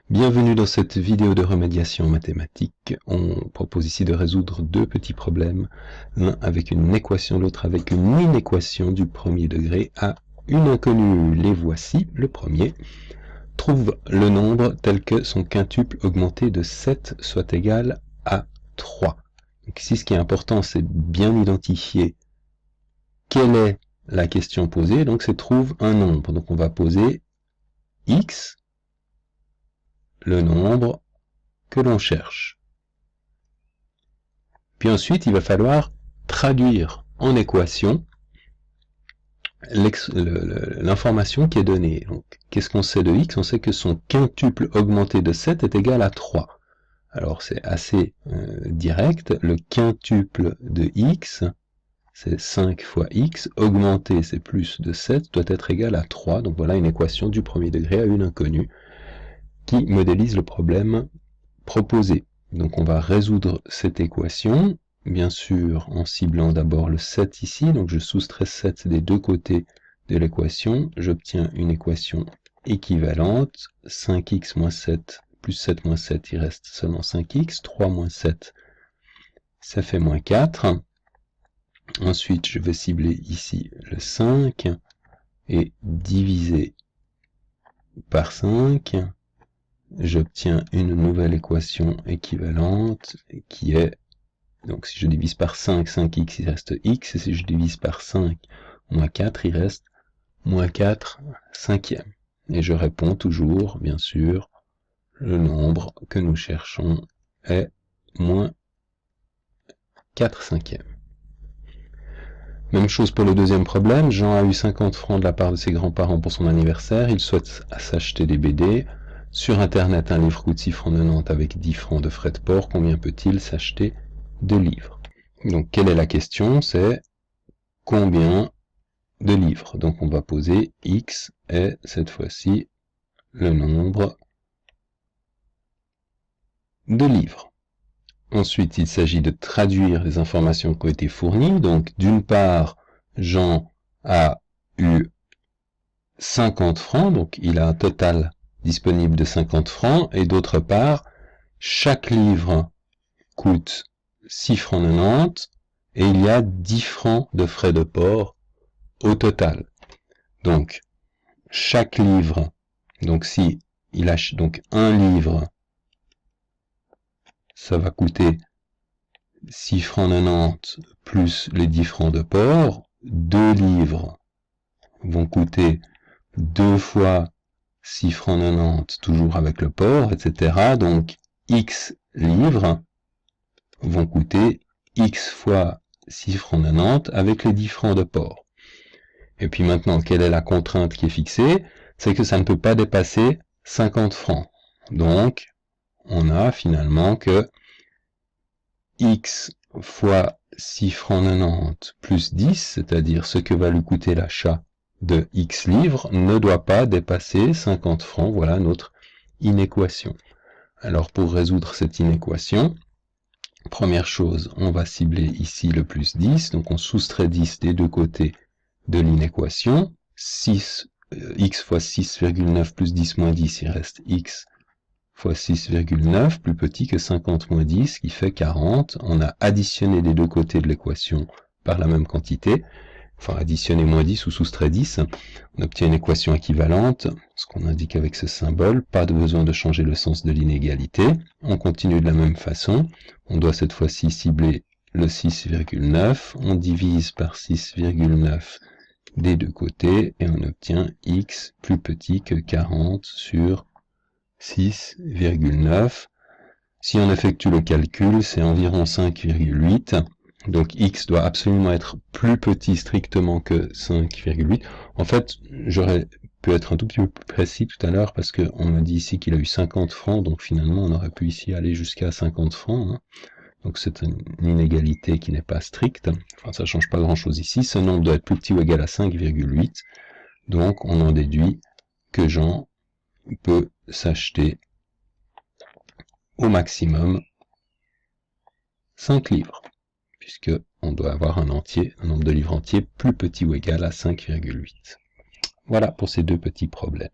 Bienvenue dans cette vidéo de remédiation mathématique. On propose ici de résoudre deux petits problèmes, l'un avec une équation, l'autre avec une inéquation du premier degré à une inconnue. Les voici. Le premier. Trouve le nombre tel que son quintuple augmenté de 7 soit égal à 3. Donc ici, ce qui est important, c'est bien identifier quelle est la question posée. Donc c'est trouve un nombre. Donc on va poser x, le nombre que l'on cherche. Puis ensuite, il va falloir traduire en équation l'information qui est donnée. Donc, qu'est-ce qu'on sait de x? On sait que son quintuple augmenté de 7 est égal à 3. Alors, c'est assez direct. Le quintuple de x, c'est 5 fois x. Augmenté, c'est plus de 7, doit être égal à 3. Donc, voilà une équation du premier degré à une inconnue qui modélise le problème proposé. Donc on va résoudre cette équation, bien sûr en ciblant d'abord le 7 ici, donc je soustrais 7 des deux côtés de l'équation, j'obtiens une équation équivalente, 5x moins 7 plus 7 moins 7, il reste seulement 5x, 3 moins 7, ça fait moins 4. Ensuite je vais cibler ici le 5 et diviser par 5. J'obtiens une nouvelle équation équivalente qui est, donc si je divise par 5, 5x, il reste x, et si je divise par 5, moins 4, il reste moins 4 cinquièmes. Et je réponds toujours, bien sûr, le nombre que nous cherchons est moins 4 cinquièmes. Même chose pour le deuxième problème, Jean a eu 50 francs de la part de ses grands-parents pour son anniversaire, il souhaite s'acheter des BD. Sur Internet, un livre coûte 6 francs 90 avec 10 francs de frais de port. Combien peut-il s'acheter de livres? Donc, quelle est la question? C'est combien de livres? Donc, on va poser x est, cette fois-ci, le nombre de livres. Ensuite, il s'agit de traduire les informations qui ont été fournies. Donc, d'une part, Jean a eu 50 francs, donc il a un total disponible de 50 francs, et d'autre part, chaque livre coûte 6 francs 90, et il y a 10 francs de frais de port au total. Donc, chaque livre, donc si il achète donc un livre, ça va coûter 6 francs 90 plus les 10 francs de port. 2 livres vont coûter 2 fois 6 francs 90, toujours avec le port, etc. Donc, x livres vont coûter x fois 6 francs 90 avec les 10 francs de port. Et puis maintenant, quelle est la contrainte qui est fixée? C'est que ça ne peut pas dépasser 50 francs. Donc, on a finalement que x fois 6 francs 90 plus 10, c'est-à-dire ce que va lui coûter l'achat de x livres, ne doit pas dépasser 50 francs. Voilà notre inéquation. Alors pour résoudre cette inéquation, première chose, on va cibler ici le plus 10, donc on soustrait 10 des deux côtés de l'inéquation. X fois 6,9 plus 10 moins 10, il reste x fois 6,9, plus petit que 50 moins 10, qui fait 40. On a additionné les deux côtés de l'équation par la même quantité. Enfin, additionner moins 10 ou soustrait 10, on obtient une équation équivalente, ce qu'on indique avec ce symbole, pas de besoin de changer le sens de l'inégalité. On continue de la même façon, on doit cette fois-ci cibler le 6,9, on divise par 6,9 des deux côtés, et on obtient x plus petit que 40 sur 6,9. Si on effectue le calcul, c'est environ 5,8. Donc x doit absolument être plus petit strictement que 5,8. En fait, j'aurais pu être un tout petit peu plus précis tout à l'heure parce qu'on me dit ici qu'il a eu 50 francs, donc finalement on aurait pu ici aller jusqu'à 50 francs. Hein. Donc c'est une inégalité qui n'est pas stricte. Enfin, ça ne change pas grand-chose ici. Ce nombre doit être plus petit ou égal à 5,8. Donc on en déduit que Jean peut s'acheter au maximum 5 livres. Puisque on doit avoir un nombre de livres entiers plus petit ou égal à 5,8. Voilà pour ces deux petits problèmes.